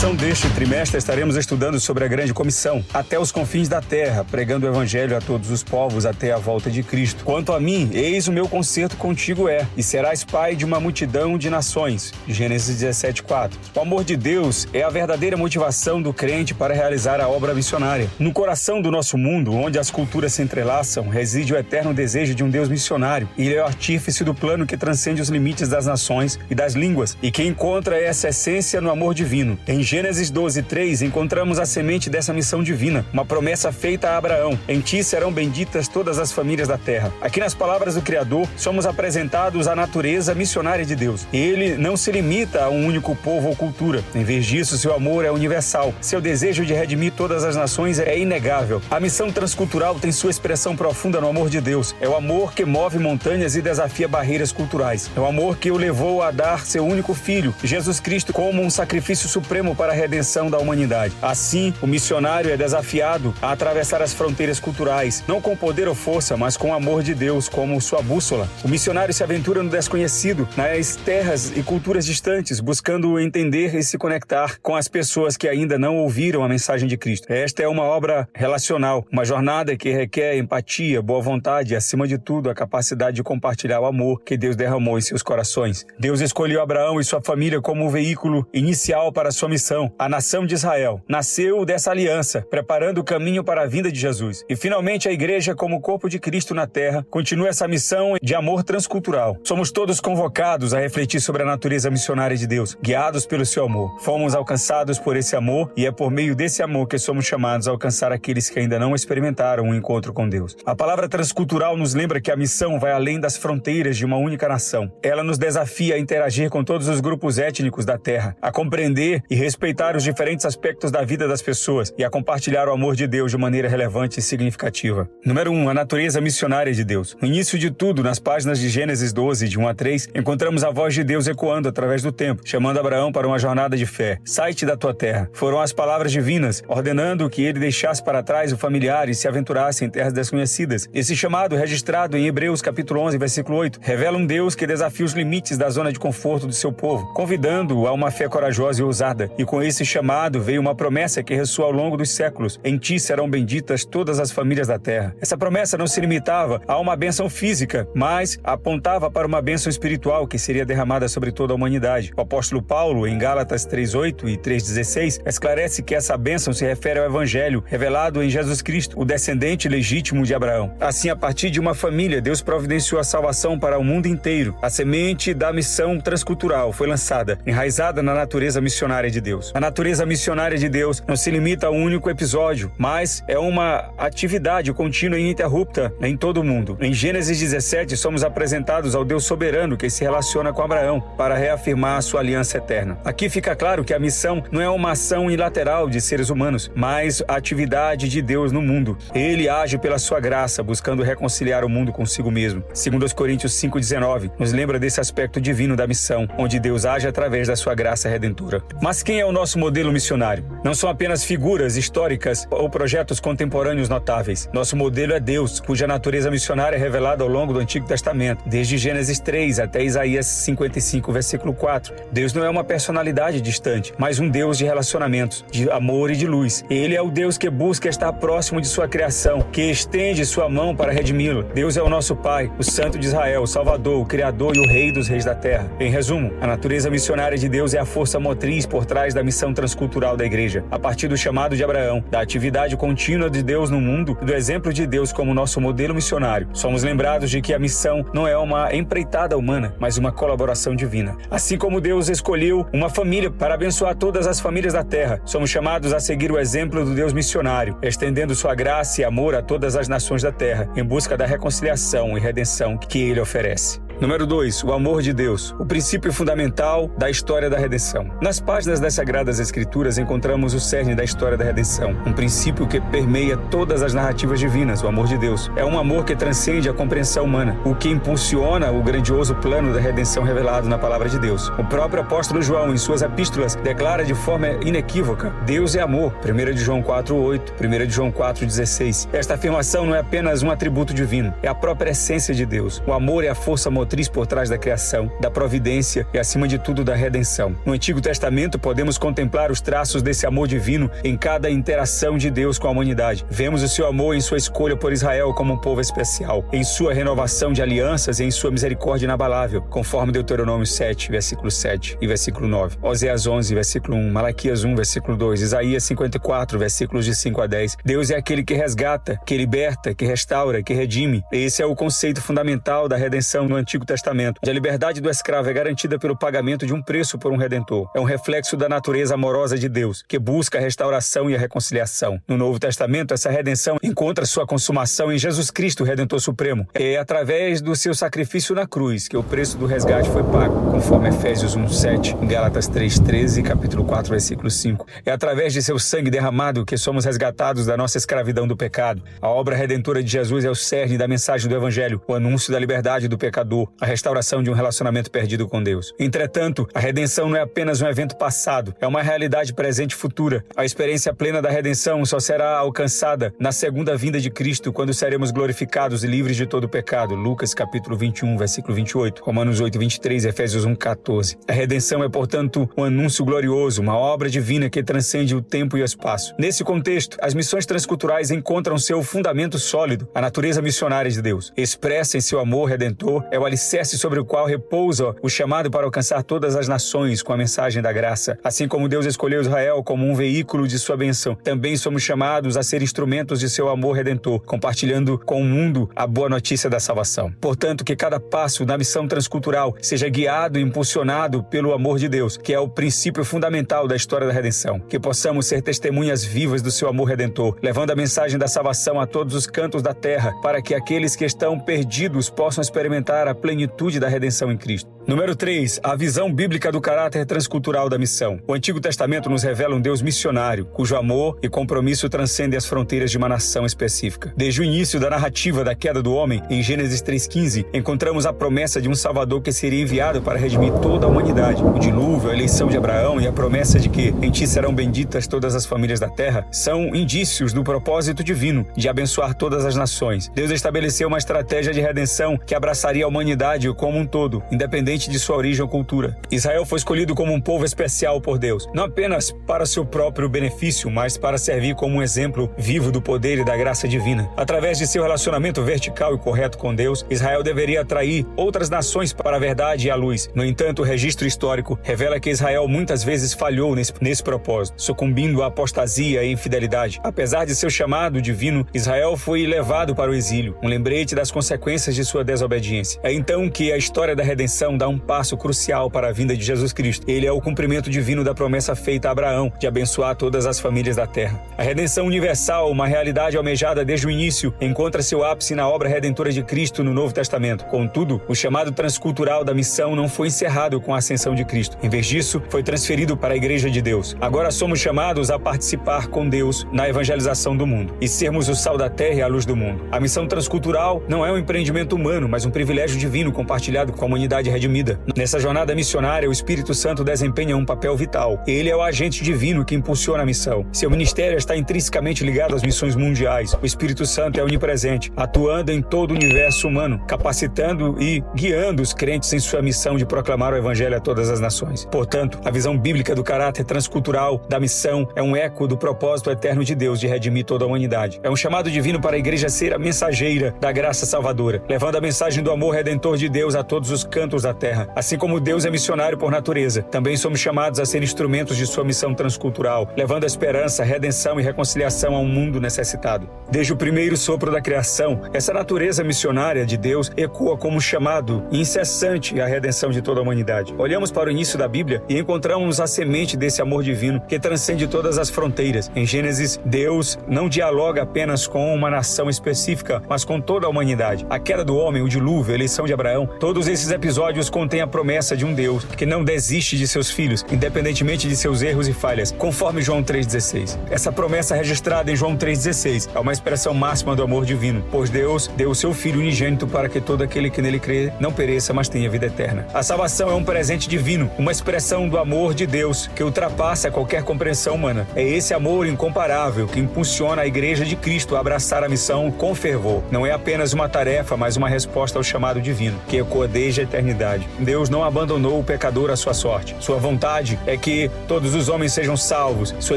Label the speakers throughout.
Speaker 1: lição deste trimestre estaremos estudando sobre a grande comissão, até os confins da terra, pregando o evangelho a todos os povos até a volta de Cristo. Quanto a mim, eis o meu concerto contigo e serás pai de uma multidão de nações. Gênesis 17:4. O amor de Deus é a verdadeira motivação do crente para realizar a obra missionária. No coração do nosso mundo, onde as culturas se entrelaçam, reside o eterno desejo de um Deus missionário. Ele é o artífice do plano que transcende os limites das nações e das línguas, e que encontra essa essência no amor divino. Em Gênesis 12:3, encontramos a semente dessa missão divina, uma promessa feita a Abraão: em ti serão benditas todas as famílias da terra. Aqui nas palavras do Criador, somos apresentados à natureza missionária de Deus. Ele não se limita a um único povo ou cultura. Em vez disso, seu amor é universal. Seu desejo de redimir todas as nações é inegável. A missão transcultural tem sua expressão profunda no amor de Deus. É o amor que move montanhas e desafia barreiras culturais. É o amor que o levou a dar seu único filho, Jesus Cristo, como um sacrifício supremo para a redenção da humanidade. Assim, o missionário é desafiado a atravessar as fronteiras culturais, não com poder ou força, mas com o amor de Deus como sua bússola. O missionário se aventura no desconhecido, nas terras e culturas distantes, buscando entender e se conectar com as pessoas que ainda não ouviram a mensagem de Cristo. Esta é uma obra relacional, uma jornada que requer empatia, boa vontade e, acima de tudo, a capacidade de compartilhar o amor que Deus derramou em seus corações. Deus escolheu Abraão e sua família como o veículo inicial para a sua missão. A nação de Israel nasceu dessa aliança, preparando o caminho para a vinda de Jesus. E, finalmente, a igreja, como o corpo de Cristo na terra, continua essa missão de amor transcultural. Somos todos convocados a refletir sobre a natureza missionária de Deus, guiados pelo seu amor. Fomos alcançados por esse amor e é por meio desse amor que somos chamados a alcançar aqueles que ainda não experimentaram um encontro com Deus. A palavra transcultural nos lembra que a missão vai além das fronteiras de uma única nação. Ela nos desafia a interagir com todos os grupos étnicos da terra, a compreender e respeitar os diferentes aspectos da vida das pessoas e a compartilhar o amor de Deus de maneira relevante e significativa. Número 1. A natureza missionária de Deus. No início de tudo, nas páginas de Gênesis 12, de 1 a 3, encontramos a voz de Deus ecoando através do tempo, chamando Abraão para uma jornada de fé. Sai-te da tua terra. Foram as palavras divinas, ordenando que ele deixasse para trás o familiar e se aventurasse em terras desconhecidas. Esse chamado, registrado em Hebreus capítulo 11, versículo 8, revela um Deus que desafia os limites da zona de conforto do seu povo, convidando-o a uma fé corajosa e ousada. E com esse chamado veio uma promessa que ressoa ao longo dos séculos: em ti serão benditas todas as famílias da terra. Essa promessa não se limitava a uma bênção física, mas apontava para uma bênção espiritual que seria derramada sobre toda a humanidade. O apóstolo Paulo, em Gálatas 3:8 e 3:16, esclarece que essa bênção se refere ao evangelho revelado em Jesus Cristo, o descendente legítimo de Abraão. Assim, a partir de uma família, Deus providenciou a salvação para o mundo inteiro. A semente da missão transcultural foi lançada, enraizada na natureza missionária de Deus. A natureza missionária de Deus não se limita a um único episódio, mas é uma atividade contínua e ininterrupta em todo o mundo. Em Gênesis 17, somos apresentados ao Deus soberano que se relaciona com Abraão para reafirmar a sua aliança eterna. Aqui fica claro que a missão não é uma ação unilateral de seres humanos, mas a atividade de Deus no mundo. Ele age pela sua graça, buscando reconciliar o mundo consigo mesmo. 2 Coríntios 5:19 nos lembra desse aspecto divino da missão, onde Deus age através da sua graça redentora. Mas quem é o nosso modelo missionário? Não são apenas figuras históricas ou projetos contemporâneos notáveis. Nosso modelo é Deus, cuja natureza missionária é revelada ao longo do Antigo Testamento, desde Gênesis 3 até Isaías 55, versículo 4. Deus não é uma personalidade distante, mas um Deus de relacionamentos, de amor e de luz. Ele é o Deus que busca estar próximo de sua criação, que estende sua mão para redimi-lo. Deus é o nosso Pai, o Santo de Israel, o Salvador, o Criador e o Rei dos Reis da Terra. Em resumo, a natureza missionária de Deus é a força motriz por trás da missão transcultural da igreja. A partir do chamado de Abraão, da atividade contínua de Deus no mundo e do exemplo de Deus como nosso modelo missionário, somos lembrados de que a missão não é uma empreitada humana, mas uma colaboração divina. Assim como Deus escolheu uma família para abençoar todas as famílias da terra, somos chamados a seguir o exemplo do Deus missionário, estendendo sua graça e amor a todas as nações da terra, em busca da reconciliação e redenção que Ele oferece. Número 2. O amor de Deus, o princípio fundamental da história da redenção. Nas páginas das Sagradas Escrituras encontramos o cerne da história da redenção, um princípio que permeia todas as narrativas divinas, o amor de Deus. É um amor que transcende a compreensão humana, o que impulsiona o grandioso plano da redenção revelado na palavra de Deus. O próprio apóstolo João, em suas epístolas, declara de forma inequívoca: Deus é amor, 1 de João 4:8, 1 de João 4:16. Esta afirmação não é apenas um atributo divino, é a própria essência de Deus. O amor é a força motriz motriz por trás da criação, da providência e, acima de tudo, da redenção. No Antigo Testamento, podemos contemplar os traços desse amor divino em cada interação de Deus com a humanidade. Vemos o seu amor em sua escolha por Israel como um povo especial, em sua renovação de alianças e em sua misericórdia inabalável, conforme Deuteronômio 7, versículo 7 e versículo 9, Oséias 11, versículo 1, Malaquias 1, versículo 2, Isaías 54, versículos de 5 a 10. Deus é aquele que resgata, que liberta, que restaura, que redime. Esse é o conceito fundamental da redenção no Antigo Testamento, onde a liberdade do escravo é garantida pelo pagamento de um preço por um redentor. É um reflexo da natureza amorosa de Deus, que busca a restauração e a reconciliação. No Novo Testamento, essa redenção encontra sua consumação em Jesus Cristo, o Redentor Supremo. É através do seu sacrifício na cruz que o preço do resgate foi pago, conforme Efésios 1, 7, Gálatas 3, 13 e capítulo 4, versículo 5. É através de seu sangue derramado que somos resgatados da nossa escravidão do pecado. A obra redentora de Jesus é o cerne da mensagem do Evangelho, o anúncio da liberdade do pecador, a restauração de um relacionamento perdido com Deus. Entretanto, a redenção não é apenas um evento passado, é uma realidade presente e futura. A experiência plena da redenção só será alcançada na segunda vinda de Cristo, quando seremos glorificados e livres de todo o pecado. Lucas capítulo 21, versículo 28, Romanos 8, 23, Efésios 1, 14. A redenção é, portanto, um anúncio glorioso, uma obra divina que transcende o tempo e o espaço. Nesse contexto, as missões transculturais encontram seu fundamento sólido, a natureza missionária de Deus. Expressa em seu amor redentor, é o alicerce sobre o qual repousa o chamado para alcançar todas as nações com a mensagem da graça. Assim como Deus escolheu Israel como um veículo de sua bênção, também somos chamados a ser instrumentos de seu amor redentor, compartilhando com o mundo a boa notícia da salvação. Portanto, que cada passo na missão transcultural seja guiado e impulsionado pelo amor de Deus, que é o princípio fundamental da história da redenção. Que possamos ser testemunhas vivas do seu amor redentor, levando a mensagem da salvação a todos os cantos da terra, para que aqueles que estão perdidos possam experimentar a plenitude da redenção em Cristo. Número 3. A visão bíblica do caráter transcultural da missão. O Antigo Testamento nos revela um Deus missionário, cujo amor e compromisso transcendem as fronteiras de uma nação específica. Desde o início da narrativa da queda do homem, em Gênesis 3,15, encontramos a promessa de um Salvador que seria enviado para redimir toda a humanidade. O dilúvio, a eleição de Abraão e a promessa de que em ti serão benditas todas as famílias da terra são indícios do propósito divino de abençoar todas as nações. Deus estabeleceu uma estratégia de redenção que abraçaria a humanidade como um todo, independente de sua origem ou cultura. Israel foi escolhido como um povo especial por Deus, não apenas para seu próprio benefício, mas para servir como um exemplo vivo do poder e da graça divina. Através de seu relacionamento vertical e correto com Deus, Israel deveria atrair outras nações para a verdade e a luz. No entanto, o registro histórico revela que Israel muitas vezes falhou nesse propósito, sucumbindo à apostasia e infidelidade. Apesar de seu chamado divino, Israel foi levado para o exílio, um lembrete das consequências de sua desobediência. É então que a história da redenção dá um passo crucial para a vinda de Jesus Cristo. Ele é o cumprimento divino da promessa feita a Abraão de abençoar todas as famílias da terra. A redenção universal, uma realidade almejada desde o início, encontra seu ápice na obra redentora de Cristo no Novo Testamento. Contudo, o chamado transcultural da missão não foi encerrado com a ascensão de Cristo. Em vez disso, foi transferido para a Igreja de Deus. Agora somos chamados a participar com Deus na evangelização do mundo e sermos o sal da terra e a luz do mundo. A missão transcultural não é um empreendimento humano, mas um privilégio divino compartilhado com a humanidade redimida. Nessa jornada missionária, o Espírito Santo desempenha um papel vital. Ele é o agente divino que impulsiona a missão. Seu ministério está intrinsecamente ligado às missões mundiais. O Espírito Santo é onipresente, atuando em todo o universo humano, capacitando e guiando os crentes em sua missão de proclamar o Evangelho a todas as nações. Portanto, a visão bíblica do caráter transcultural da missão é um eco do propósito eterno de Deus de redimir toda a humanidade. É um chamado divino para a Igreja ser a mensageira da graça salvadora, levando a mensagem do amor redentor de Deus a todos os cantos da terra. Assim como Deus é missionário por natureza, também somos chamados a ser instrumentos de sua missão transcultural, levando a esperança, redenção e reconciliação a um mundo necessitado. Desde o primeiro sopro da criação, essa natureza missionária de Deus ecoa como um chamado incessante à redenção de toda a humanidade. Olhamos para o início da Bíblia e encontramos a semente desse amor divino que transcende todas as fronteiras. Em Gênesis, Deus não dialoga apenas com uma nação específica, mas com toda a humanidade. A queda do homem, o dilúvio, a eleição de Abraão, todos esses episódios contêm a promessa de um Deus que não desiste de seus filhos, independentemente de seus erros e falhas, conforme João 3,16. Essa promessa registrada em João 3,16 é uma expressão máxima do amor divino, pois Deus deu o seu Filho unigênito para que todo aquele que nele crê não pereça, mas tenha vida eterna. A salvação é um presente divino, uma expressão do amor de Deus que ultrapassa qualquer compreensão humana. É esse amor incomparável que impulsiona a Igreja de Cristo a abraçar a missão com fervor. Não é apenas uma tarefa, mas uma resposta ao chamado divino. divino, que ecoa desde a eternidade. Deus não abandonou o pecador à sua sorte. Sua vontade é que todos os homens sejam salvos. Sua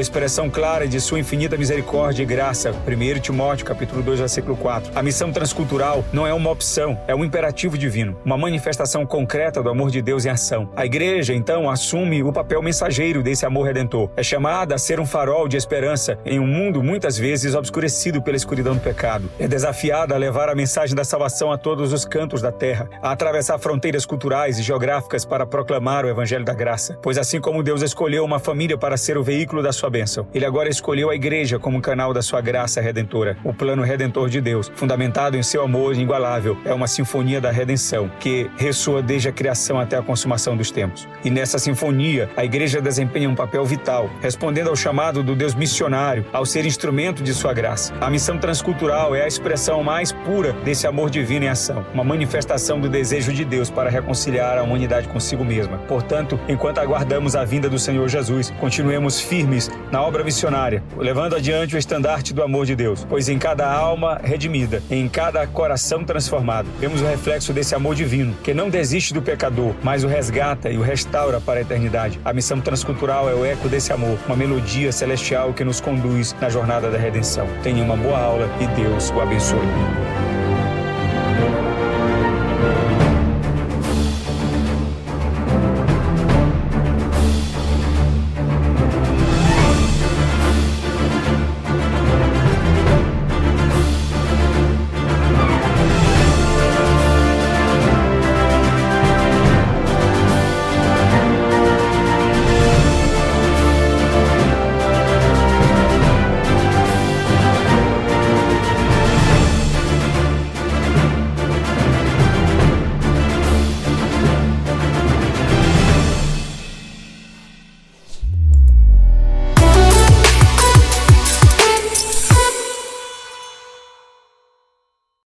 Speaker 1: expressão clara de sua infinita misericórdia e graça. 1 Timóteo, capítulo 2, versículo 4. A missão transcultural não é uma opção, é um imperativo divino, uma manifestação concreta do amor de Deus em ação. A igreja, então, assume o papel mensageiro desse amor redentor. É chamada a ser um farol de esperança em um mundo muitas vezes obscurecido pela escuridão do pecado. É desafiada a levar a mensagem da salvação a todos os cantos da terra, a atravessar fronteiras culturais e geográficas para proclamar o evangelho da graça. Pois assim como Deus escolheu uma família para ser o veículo da sua bênção, Ele agora escolheu a igreja como canal da sua graça redentora. O plano redentor de Deus, fundamentado em seu amor inigualável, é uma sinfonia da redenção que ressoa desde a criação até a consumação dos tempos. E nessa sinfonia, a igreja desempenha um papel vital, respondendo ao chamado do Deus missionário, ao ser instrumento de sua graça. A missão transcultural é a expressão mais pura desse amor divino em ação, uma manifestação do desejo de Deus para reconciliar a humanidade consigo mesma. Portanto, enquanto aguardamos a vinda do Senhor Jesus, continuemos firmes na obra missionária, levando adiante o estandarte do amor de Deus, pois em cada alma redimida, em cada coração transformado, vemos o reflexo desse amor divino, que não desiste do pecador, mas o resgata e o restaura para a eternidade. A missão transcultural é o eco desse amor, uma melodia celestial que nos conduz na jornada da redenção. Tenha uma boa aula e Deus o abençoe.